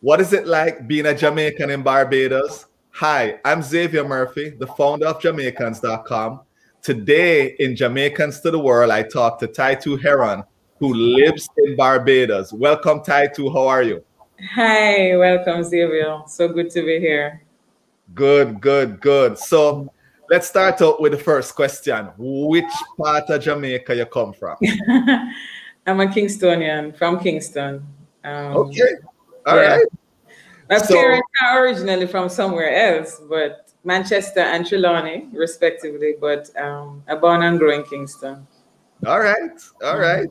What is it like being a Jamaican in Barbados? Hi, I'm Xavier Murphy, the founder of Jamaicans.com. Today in Jamaicans to the World, I talk to Taitu Heron, who lives in Barbados. Welcome, Taitu. How are you? Hi, welcome, Xavier. So good to be here. Good, good, good. So let's start out with the first question. Which part of Jamaica you come from? I'm a Kingstonian from Kingston. Okay. All right. My parents are originally from somewhere else, but Manchester and Trelawney, respectively, but I'm born and grew in Kingston. All right. All right.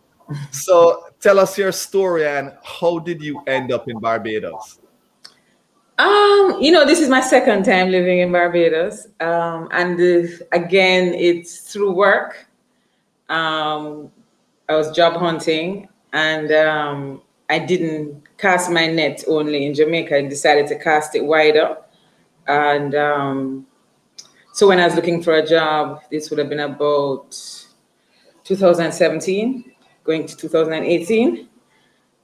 So tell us your story and how did you end up in Barbados? This is my second time living in Barbados. Again, it's through work. I was job hunting and I didn't cast my net only in Jamaica. I decided to cast it wider. And so when I was looking for a job, this would have been about 2017, going to 2018.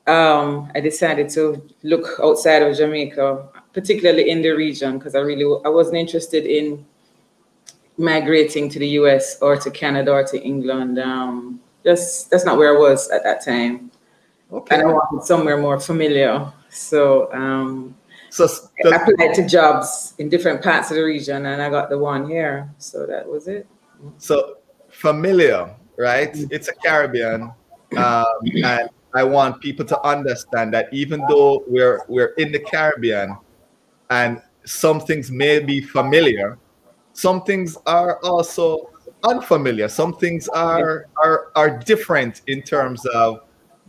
I decided to look outside of Jamaica, particularly in the region, because I wasn't interested in migrating to the US or to Canada or to England. That's not where I was at that time. Okay. And I wanted somewhere more familiar. So I applied to jobs in different parts of the region and I got the one here. So that was it. So familiar, right? It's a Caribbean. And I want people to understand that even though we're in the Caribbean and some things may be familiar, some things are also unfamiliar. Some things are different in terms of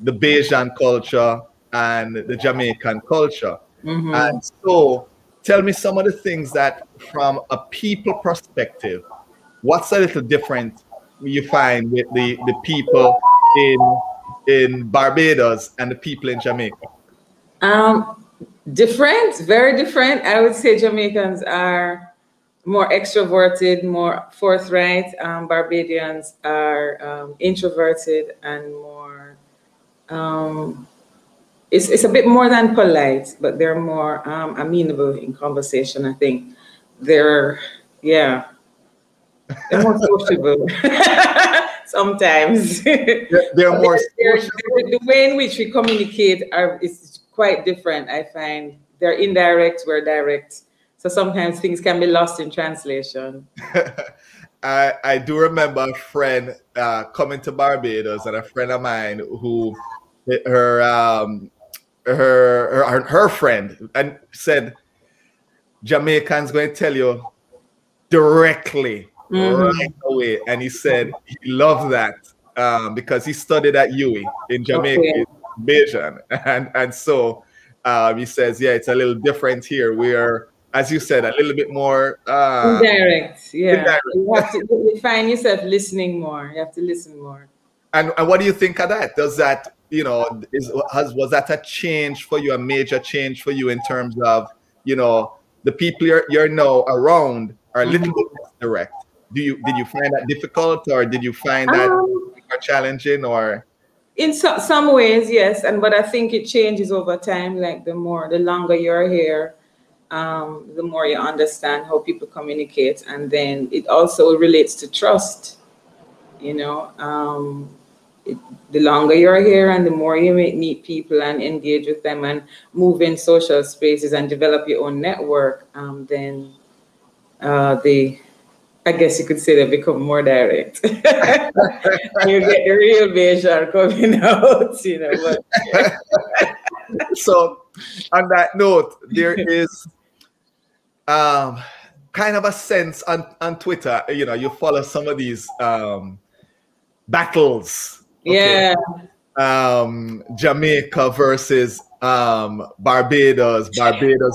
the Bajan culture and the Jamaican culture. Mm-hmm. And so tell me some of the things that from a people perspective, what's a little different you find with the people in Barbados and the people in Jamaica? Different, very different. I would say Jamaicans are more extroverted, more forthright. Barbadians are introverted and more, it's a bit more than polite, but they're more amenable in conversation. I think they're more sociable. Sometimes they're more the way in which we communicate is quite different. I find they're indirect, we're direct. So sometimes things can be lost in translation. I do remember a friend coming to Barbados, and a friend of mine who her friend and said, Jamaicans going to tell you directly right away. And he said he loved that because he studied at UWI in Jamaica, Bajan. And so he says, yeah, it's a little different here. We are, as you said, a little bit more indirect. Yeah. Indirect. You have to find yourself listening more. You have to listen more. And what do you think of that? Does that, was that a change for you, a major change for you in terms of, the people you're now around are a little bit less direct? Did you find that difficult, or did you find that challenging, or? In some ways, yes, but I think it changes over time. Like the longer you're here, the more you understand how people communicate, and then it also relates to trust. The longer you're here and the more you meet people and engage with them and move in social spaces and develop your own network, then I guess you could say they become more direct. You get the real Bajan coming out, But. So on that note, there is kind of a sense on Twitter, you follow some of these battles. Okay. Yeah. Jamaica versus Barbados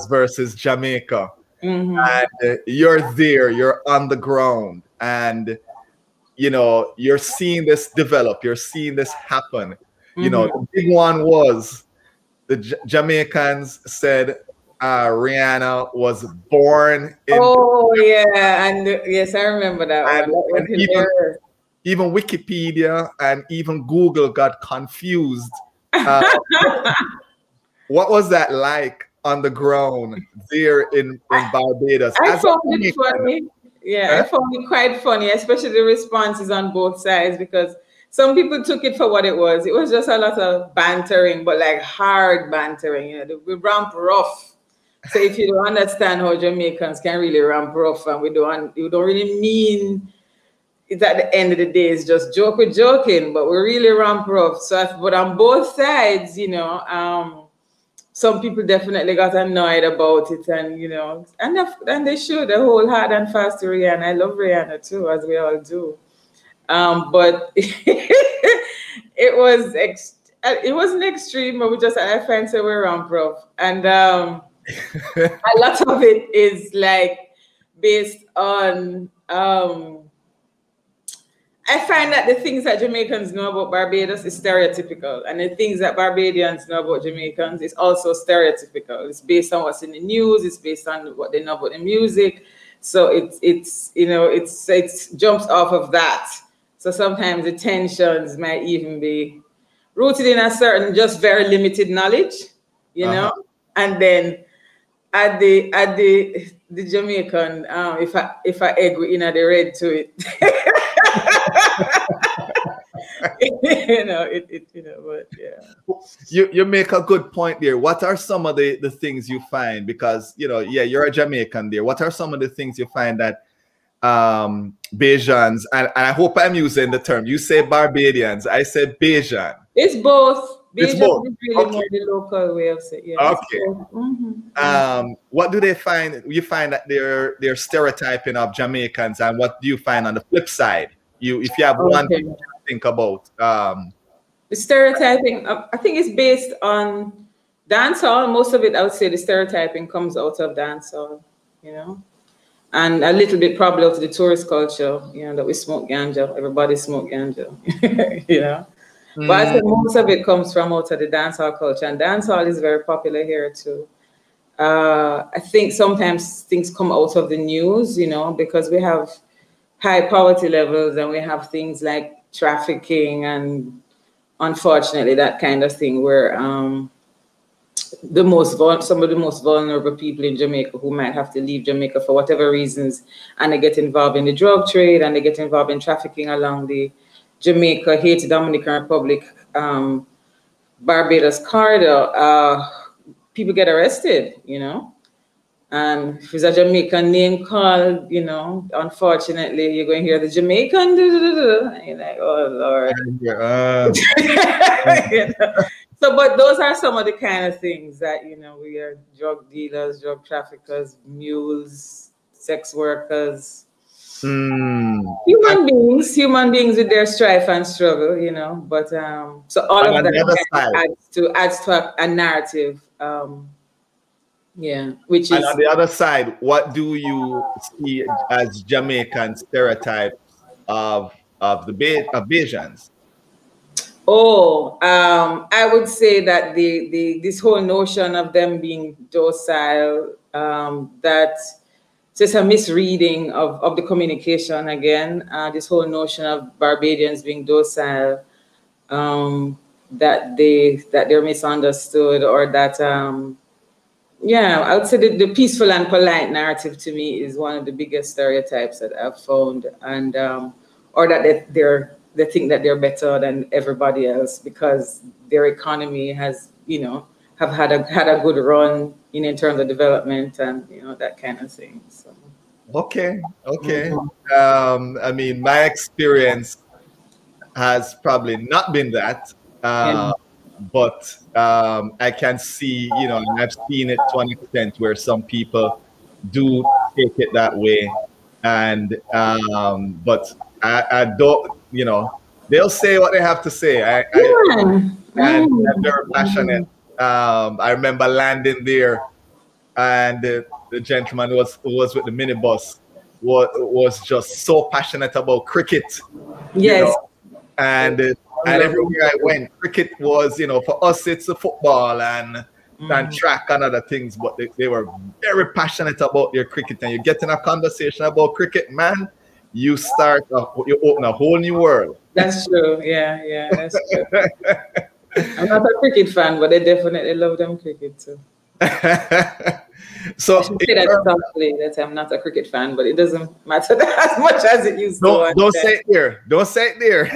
versus Jamaica. Mm-hmm. And you're there, you're on the ground, and you're seeing this develop, you're seeing this happen. Mm-hmm. The big one was the Jamaicans said Rihanna was born in. Oh yeah, and yes, I remember that one. Even Wikipedia and even Google got confused. What was that like on the ground there in Barbados. I found it funny. Yeah, I found it quite funny, especially the responses on both sides, because some people took it for what it was. It was just a lot of bantering, but like hard bantering. You know, we ramp rough. So if you don't understand how Jamaicans can really ramp rough, and we don't really mean it at the end of the day, it's just we're joking, but we really ramp rough. So, but on both sides, you know, some people definitely got annoyed about it, and you know, and they should. They hold hard and fast to Rihanna. I love Rihanna too, as we all do. But it wasn't extreme, but I fancy we ramp rough, and a lot of it is like based on. I find that the things that Jamaicans know about Barbados is stereotypical, and the things that Barbadians know about Jamaicans is also stereotypical. It's based on what's in the news. It's based on what they know about the music. So it's you know, it's jumps off of that. So sometimes the tensions might even be rooted in a certain just very limited knowledge, you know, and then at the Jamaican, if I egg in the red to it. But yeah. You make a good point there. What are some of the things you find? Because, you know, yeah, you're a Jamaican there. What are some of the things you find that Bajans, and I hope I'm using the term, you say Barbadians, I say Bajan. It's both. It's both. Is really more the local way of saying. Yeah, okay. What do they find? You find that they're stereotyping of Jamaicans, and what do you find on the flip side? If you have one thing to think about. The stereotyping, I think it's based on dancehall. Most of it, I would say, the stereotyping comes out of dancehall, you know, and a little bit probably out of the tourist culture, you know, that we smoke ganja. Everybody smoke ganja, you know. But I think most of it comes from out of the dancehall culture, and dancehall is very popular here too. I think sometimes things come out of the news, you know, because we have high poverty levels and we have things like trafficking and unfortunately that kind of thing where some of the most vulnerable people in Jamaica who might have to leave Jamaica for whatever reasons, and they get involved in the drug trade and they get involved in trafficking along the Jamaica, Haiti, Dominican Republic, Barbados corridor. People get arrested, you know. And if it's a Jamaican name called, you know, unfortunately, you're going to hear the Jamaican, and you're like, oh, Lord. You know? So, but those are some of the kind of things that, you know, we are drug dealers, drug traffickers, mules, sex workers, human beings with their strife and struggle, you know. But so all of that adds to a narrative. Yeah, which is. And on the other side, what do you see as Jamaican stereotypes of Bajans? Oh, I would say that this whole notion of them being docile, that's just a misreading of the communication again. This whole notion of Barbadians being docile, that they're misunderstood, or that yeah, I would say the peaceful and polite narrative to me is one of the biggest stereotypes that I've found, and or that they think that they're better than everybody else because their economy has, you know, have had a good run in terms of development and, you know, that kind of thing. So. Okay. I mean, my experience has probably not been that. But I can see, you know, and I've seen it to an extent where some people do take it that way. And but I don't, you know, they'll say what they have to say. And I'm very passionate. I remember landing there, and the gentleman who was with the minibus was just so passionate about cricket. Yes. You know? And everywhere I went, cricket was, you know, for us, it's the football and track and other things, but they were very passionate about their cricket. And you get in a conversation about cricket, man, you open a whole new world. That's true. Yeah, that's true. I'm not a cricket fan, but I definitely love them cricket too. So I should say that softly, that I'm not a cricket fan, but it doesn't matter as much as it used to. Don't say it there. Don't say it there.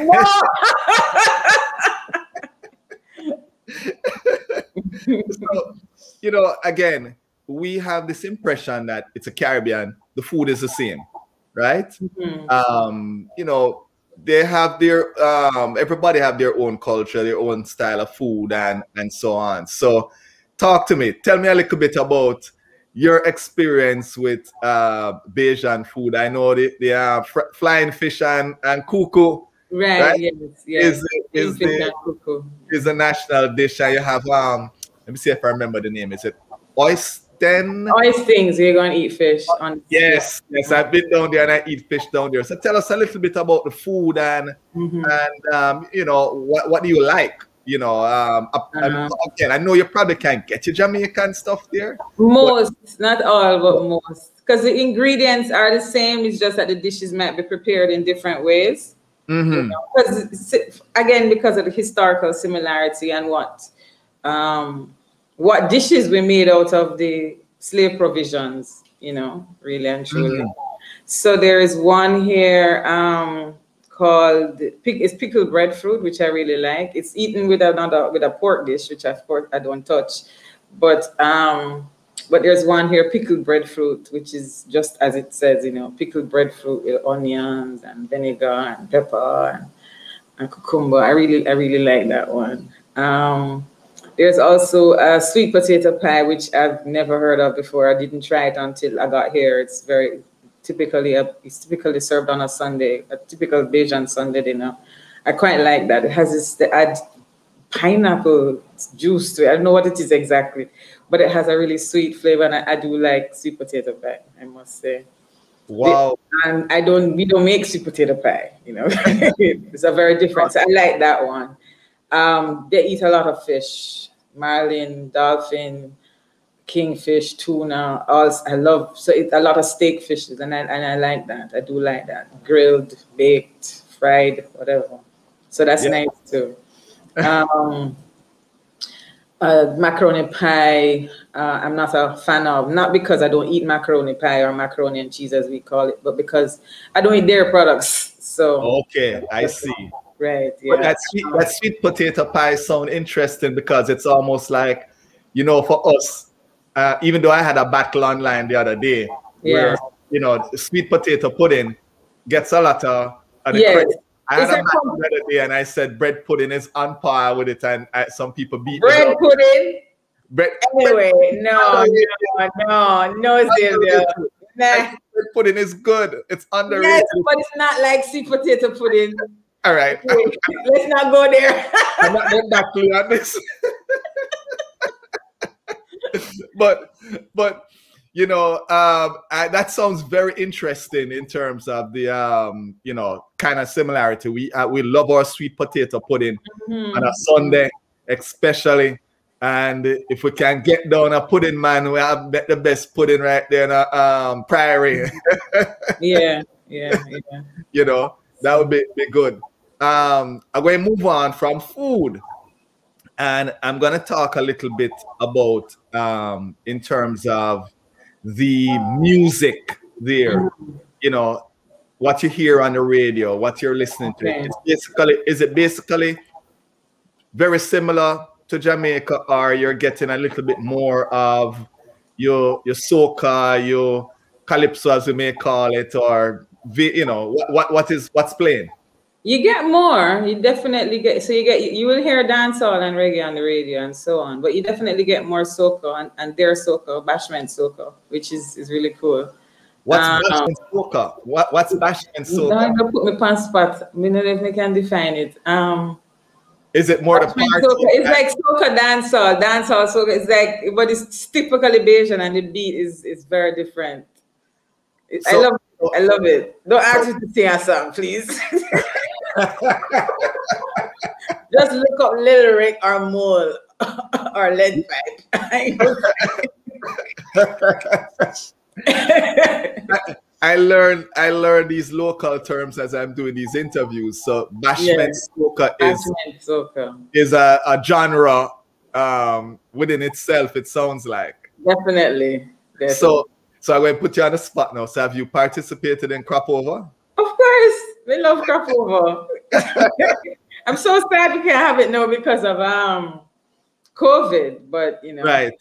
So, you know, again, we have this impression that it's a Caribbean, the food is the same, right? You know, they have their everybody have their own culture, their own style of food and so on. So talk to me. Tell me a little bit about your experience with Bajan food. I know the flying fish and cuckoo. Right, yes, yes. Is a national dish, and you have let me see if I remember the name. Is it oyster? Oysters, you're going to eat fish on. Yes, I've been down there and I eat fish down there. So tell us a little bit about the food and you know, what do you like? You know, again, I know you probably can't get your Jamaican stuff there. Most, not all, but most, because the ingredients are the same. It's just that the dishes might be prepared in different ways. You know, because of the historical similarity and what dishes we made out of the slave provisions, you know, really and truly. So there is one here called pickled breadfruit, which I really like. It's eaten with a pork dish, which of course I don't touch. But there's one here, pickled breadfruit, which is just as it says, you know, pickled breadfruit with onions and vinegar and pepper and cucumber. I really like that one. There's also a sweet potato pie, which I've never heard of before. I didn't try it until I got here. It's typically served on a Sunday, a typical Bajan Sunday dinner. I quite like that. It has they add pineapple juice to it. I don't know what it is exactly, but it has a really sweet flavor, and I do like sweet potato pie, I must say. Wow. And we don't make sweet potato pie, you know. It's a very different. So I like that one. They eat a lot of fish, marlin, dolphin, kingfish, tuna. I love, so it's a lot of steak fishes, and I like that. I do like that. Grilled, baked, fried, whatever. So that's nice too. Macaroni pie, I'm not a fan of, not because I don't eat macaroni pie or macaroni and cheese as we call it, but because I don't eat dairy products. So okay, I see. Right, yeah. But that sweet potato pie sound interesting because it's almost like, you know, for us, even though I had a battle online the other day where, you know, sweet potato pudding gets a lot of credit. I had a battle the other day and I said bread pudding is on par with it, and some people beat bread pudding. Anyway, no, Xavier. Nah. Bread pudding is good. It's underrated. Yes, but it's not like sweet potato pudding. All right. Wait, let's not go there. I'm not going back to on this. but you know, that sounds very interesting in terms of the you know, kind of similarity. We love our sweet potato pudding on a Sunday, especially. And if we can get down a pudding man, we have the best pudding right there in a Priory. yeah. You know, that would be good. I'm going to move on from food, and I'm going to talk a little bit about in terms of the music there. You know, what you hear on the radio, what you're listening to. Is it basically very similar to Jamaica, or you're getting a little bit more of your soca, your calypso, as we may call it, or you know, what's playing? You get more. You definitely get. So you will hear dancehall and reggae on the radio and so on, but you definitely get more soca and their soca, bashment soca, which is really cool. What's bashment soca? What's bashment soca? Don't put me on spot. I don't know if I can define it. Is it more the party? It's like soca dancehall soca. It's like, but it's typically Bajan, and the beat is very different. I love it. Don't ask me to sing a song, please. Just look up Little Rick or Mole or Lead Pipe. I learn these local terms as I'm doing these interviews. So bashment soca is a genre within itself, it sounds like. Definitely. So I'm going to put you on the spot now. So have you participated in crop over? Of course, we love crop over. I'm so sad we can't have it now because of COVID, but you know, Right.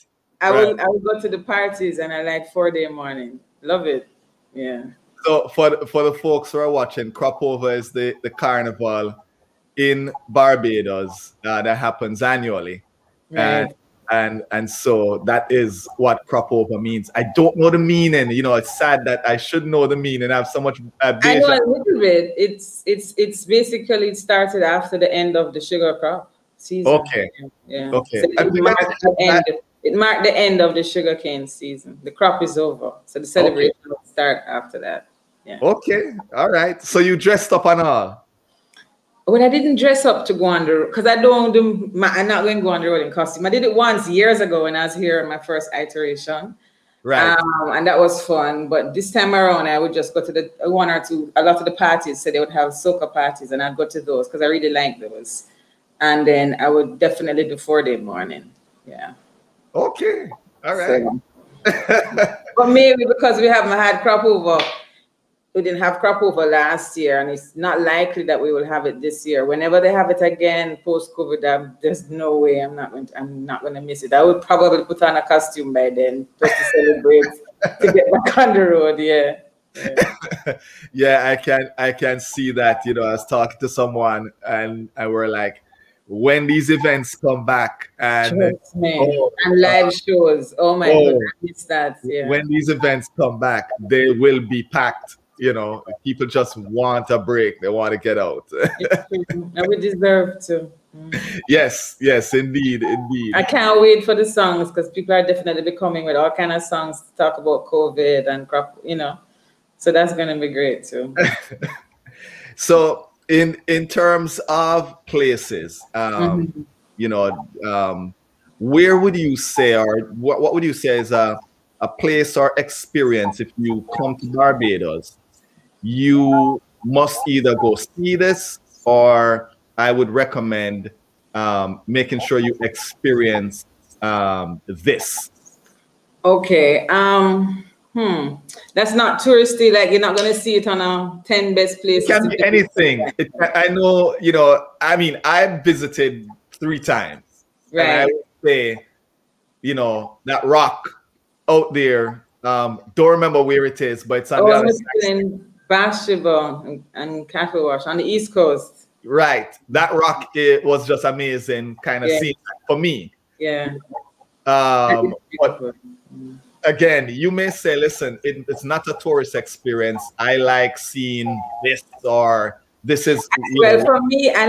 I will go to the parties, and I like 4-day morning. Love it. Yeah. So for the folks who are watching, crop over is the carnival in Barbados that happens annually. Right. And so that is what crop over means. I don't know the meaning. You know, it's sad that I should know the meaning. I have so much. I know a little bit. It's basically it started after the end of the sugar crop season. Okay. Yeah. Okay. So it marked the end of the sugarcane season. The crop is over, so the celebration will start after that. Yeah. Okay. All right. So you dressed up and all. Well, I didn't dress up to go on the road because I'm not going to go on the road in costume. I did it once years ago when I was here in my first iteration. Right. And that was fun. But this time around, I would just go to the one or two, a lot of the parties. So they would have soca parties, and I'd go to those because I really like those. And then I would definitely do 4-day morning. Yeah. Okay. All right. So, but maybe because we haven't had crop over. We didn't have crop over last year, and it's not likely that we will have it this year. Whenever they have it again post-COVID, there's no way I'm not going to miss it. I would probably put on a costume by then just to celebrate to get back on the road. Yeah. Yeah, I can see that. You know, I was talking to someone and we're like, when these events come back and live shows. Oh my God, I miss that. Yeah. When these events come back, they will be packed. You know, people just want a break. They want to get out. And we deserve to. Yes, indeed. I can't wait for the songs because people are definitely coming with all kind of songs to talk about COVID and crop, you know. So that's going to be great too. So in terms of places, you know, where would you say, or what would you say is a place or experience if you come to Barbados? You must either go see this, or I would recommend making sure you experience this. Okay. That's not touristy. Like you're not going to see it on a 10 best places. It can be anything. I know, you know, I mean, I've visited 3 times. Right. And I would say, you know, that rock out there, don't remember where it is, but it's on the other side. In Bathsheba and Cattle Wash on the East Coast. Right. That rock, it was just amazing kind of scene for me. Yeah. But again, you may say, listen, it's not a tourist experience. I like seeing this, or this is. Well, for me, I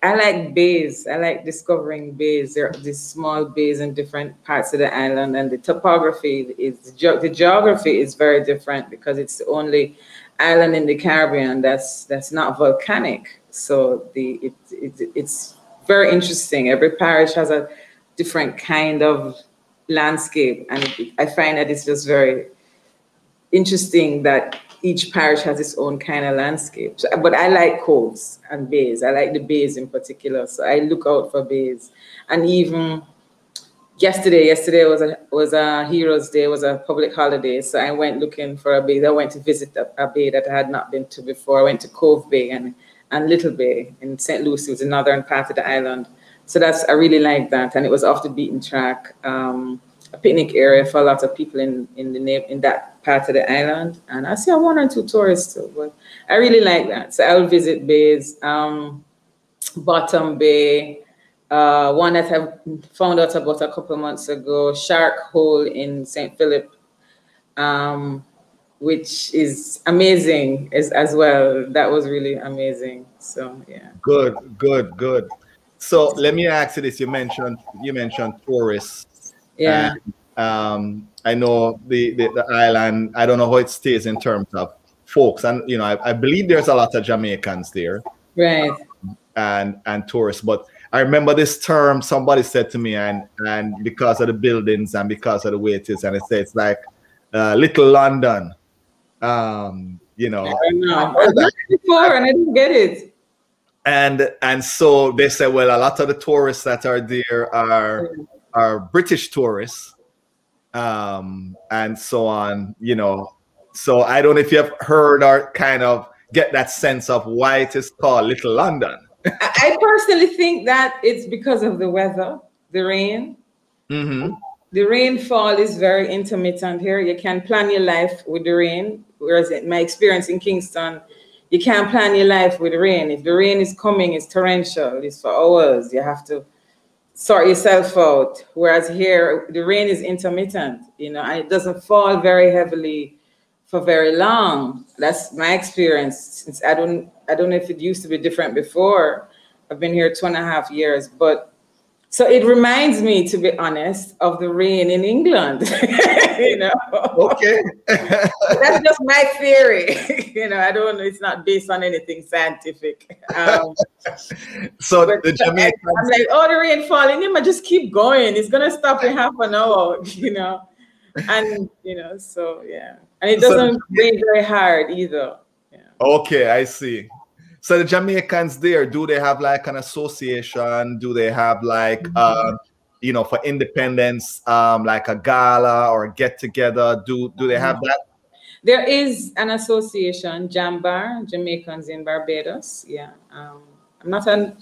like bays. I like discovering bays. There are these small bays in different parts of the island, and the topography the geography is very different because it's the only island in the Caribbean that's not volcanic. So it's very interesting. Every parish has a different kind of landscape, and I find that it's just very interesting that each parish has its own kind of landscape. So, but I like coves and bays. I like the bays in particular, so I look out for bays. And even yesterday was a Heroes Day, was a public holiday, so I went looking for a bay. I went to visit a bay that I had not been to before. I went to Cove Bay and Little Bay in St. Lucie, was the northern part of the island. So I really like that, and it was off the beaten track, a picnic area for a lot of people in that part of the island. And I see 1 or 2 tourists too, but I really like that. So I'll visit bays, Bottom Bay, one that I found out about a couple of months ago, Shark Hole in St. Philip, which is amazing as well. That was really amazing. So yeah. Good. So let me ask you this: you mentioned tourists. Yeah. And, I know the island. I don't know how it stays in terms of folks, and you know, I believe there's a lot of Jamaicans there, right? And tourists. But I remember this term somebody said to me, and because of the buildings and because of the way it is, and it says it's like Little London. You know. I don't know. I heard it before and I didn't get it. And so they say, well, a lot of the tourists that are there are British tourists, and so on, you know. So I don't know if you have heard or kind of get that sense of why it is called Little London. I personally think that it's because of the weather, the rain. Mm-hmm. The rainfall is very intermittent here. You can plan your life with the rain, whereas in my experience in Kingston, you can't plan your life with rain. If the rain is coming, it's torrential, it's for hours. You have to sort yourself out. Whereas here, the rain is intermittent, you know, and it doesn't fall very heavily for very long. That's my experience. Since I don't know if it used to be different before. I've been here 2.5 years, but so it reminds me, to be honest, of the rain in England. You know. Okay. That's just my theory. You know, I don't know. It's not based on anything scientific. So the Jamaicans, I'm like, oh, the rain falling. You might just keep going. It's gonna stop in half an hour. You know, and you know, so yeah, and it doesn't rain very hard either. Yeah. Okay, I see. So the Jamaicans there, do they have like an association? Do they have like, you know, for independence, like a gala or a get together? Do they have that? There is an association, Jambar, Jamaicans in Barbados. Yeah, I'm not an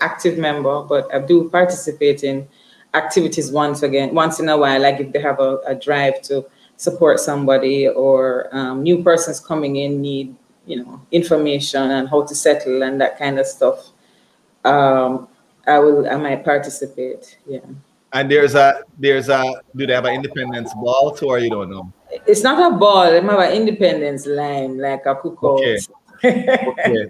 active member, but I do participate in activities once in a while, like if they have a drive to support somebody or new persons coming in need, you know, information and how to settle and that kind of stuff. I might participate. Yeah. And do they have an independence ball too, or you don't know? It's not a ball. They have an independence line, like a cookout. Okay. Okay.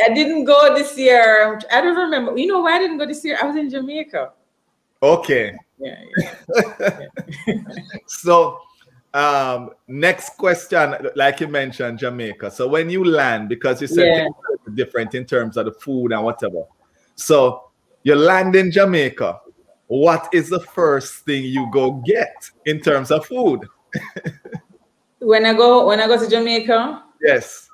I didn't go this year. I don't remember. You know why I didn't go this year? I was in Jamaica. Okay. Yeah. So, next question, like you mentioned, Jamaica. So when you land, because you said things are different in terms of the food and whatever. So you land in Jamaica. What is the first thing you go get in terms of food? When I go to Jamaica, yes,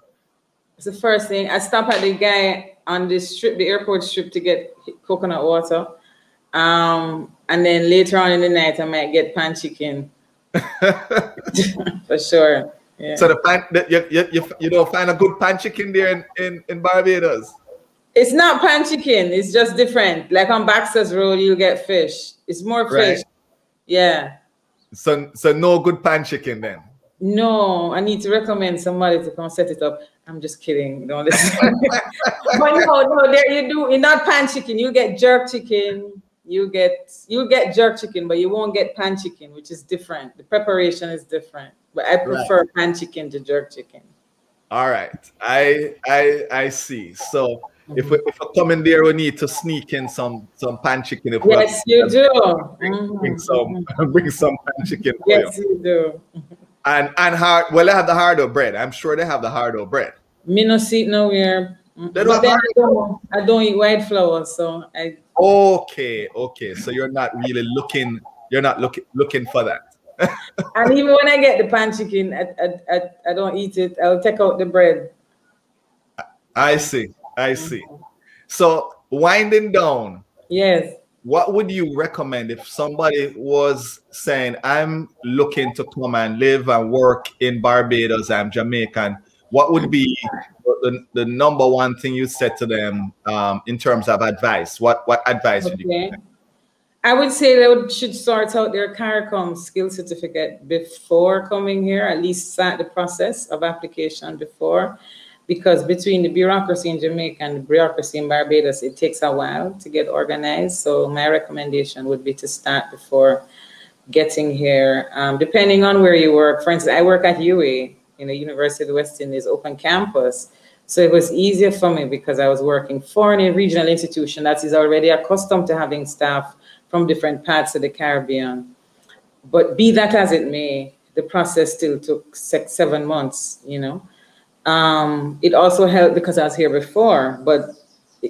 it's the first thing. I stop at the guy on the strip, the airport strip, to get coconut water. And then later on in the night, I might get pan chicken. For sure. Yeah. So you don't find a good pan chicken there in Barbados? It's not pan chicken. It's just different. Like on Baxter's Road, you'll get fish. It's more fish. Right. Yeah. So no good pan chicken then? No, I need to recommend somebody to come set it up. I'm just kidding. No, listen. But no, there you do. You're not pan chicken. You get jerk chicken. You get jerk chicken, but you won't get pan chicken, which is different. The preparation is different. But I prefer pan chicken to jerk chicken. All right. I see. So if we come in there, we need to sneak in some pan chicken. Yes, you do. Bring some pan chicken. Yes, you do. And hard. Well, they have the hard dough bread. I'm sure they have the hard dough bread. Me no see it nowhere. But then I don't eat white flour, so I. Okay. So you're not really looking. You're not looking for that. And even when I get the pan chicken, I don't eat it. I'll take out the bread. I see. So winding down. Yes. What would you recommend if somebody was saying, I'm looking to come and live and work in Barbados, I'm Jamaican? What would be the number one thing you said to them in terms of advice? What advice would you give them? I would say they should sort out their CARICOM skill certificate before coming here, at least start the process of application before, because between the bureaucracy in Jamaica and the bureaucracy in Barbados, it takes a while to get organized. So my recommendation would be to start before getting here, depending on where you work. For instance, I work at UA, University of the West Indies open campus. So it was easier for me because I was working for a regional institution that is already accustomed to having staff from different parts of the Caribbean. But be that as it may, the process still took 6-7 months, It also helped because I was here before, but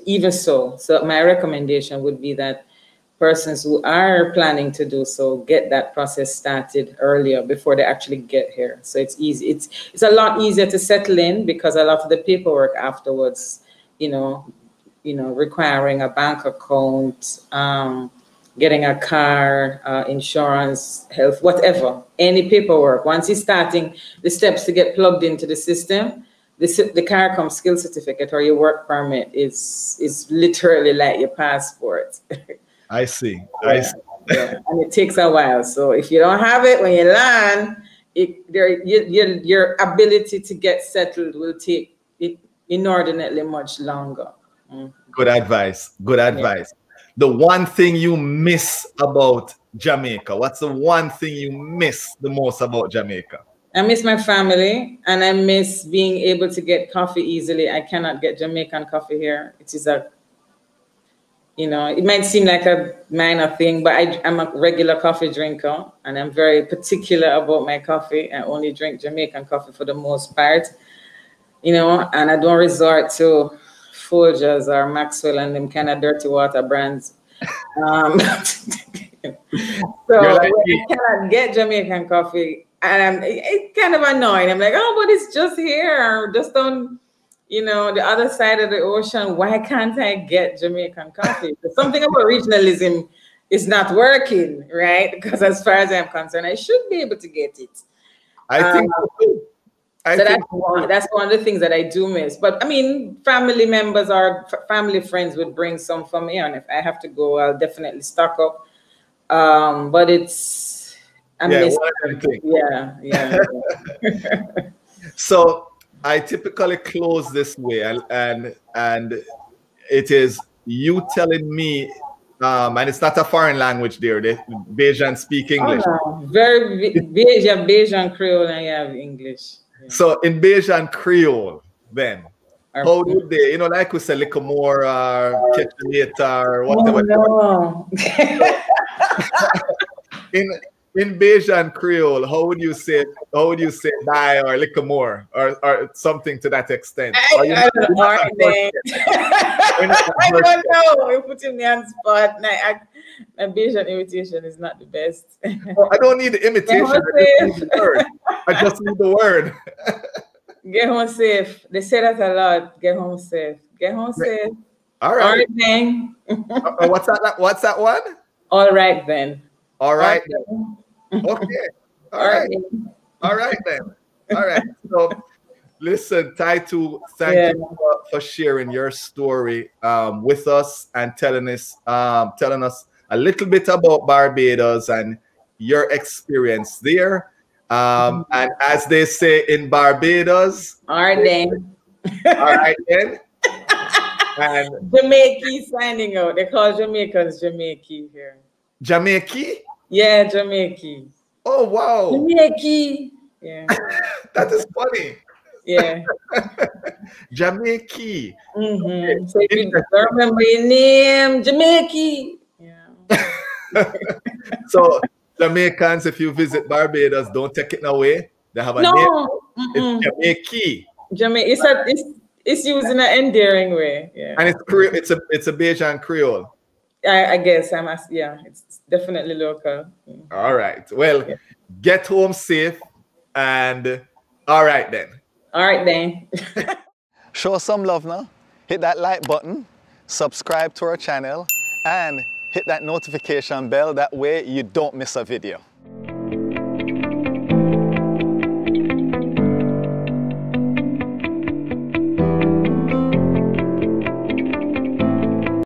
even so my recommendation would be that persons who are planning to do so get that process started earlier before they actually get here. So it's easy. It's a lot easier to settle in because a lot of the paperwork afterwards, requiring a bank account, getting a car, insurance, health, whatever, any paperwork. Once you're starting the steps to get plugged into the system, the CARICOM skill certificate or your work permit is literally like your passport. I see. Yeah, I see. yeah. And it takes a while. So if you don't have it when you land, your ability to get settled will take it inordinately much longer. Good advice. Good advice. Yeah. The one thing you miss about Jamaica, what's the one thing you miss the most about Jamaica? I miss my family, and I miss being able to get coffee easily. I cannot get Jamaican coffee here. It is it might seem like a minor thing, but I'm a regular coffee drinker, and I'm very particular about my coffee. I only drink Jamaican coffee for the most part, and I don't resort to Folgers or Maxwell and them kind of dirty water brands. So I cannot get Jamaican coffee, and it's kind of annoying. I'm like, oh, but it's just here, just on, the other side of the ocean. Why can't I get Jamaican coffee? Something about regionalism is not working, right? Because as far as I'm concerned, I should be able to get it. I think. That's one of the things that I do miss. But I mean, family members or family friends would bring some for me, and if I have to go, I'll definitely stock up. But it's yeah. So I typically close this way, and it is you telling me, and it's not a foreign language there. The Bajan speak English. Oh, no. Very Bajan Creole, and you have English. Yeah. So in Bajan Creole, then how would they, like we say, little more, catch you later, or whatever. Oh, no. in Bajan Creole, how would you say die or little more or something to that extent? I don't know. You're putting me on the spot. My Bajan imitation is not the best. I don't need the imitation. I just need the word. Get home safe. They say that a lot. Get home safe. Get home safe. All right. All right then. What's that one? All right then. All right. Okay. All right. All right then. All right. So listen, Taitu, thank you for sharing your story with us and telling us a little bit about Barbados and your experience there. And as they say in Barbados, all right then. All right then. And Jamaican signing out. They call Jamaicans Jamaican here. Jamaican? Yeah, Jamaican. Oh wow. Jamaican. Yeah. That is funny. Yeah. Jamaican. Okay. So if you don't remember your name, Jamaican. Yeah. So Jamaicans, if you visit Barbados, don't take it away. They have a name. It's Jamaican. It's used in an endearing way. Yeah. And it's a Bajan Creole. I guess it's definitely local. All right. Well, get home safe, and all right then. All right then. Show some love now. Hit that like button, subscribe to our channel, and hit that notification bell. That way you don't miss a video.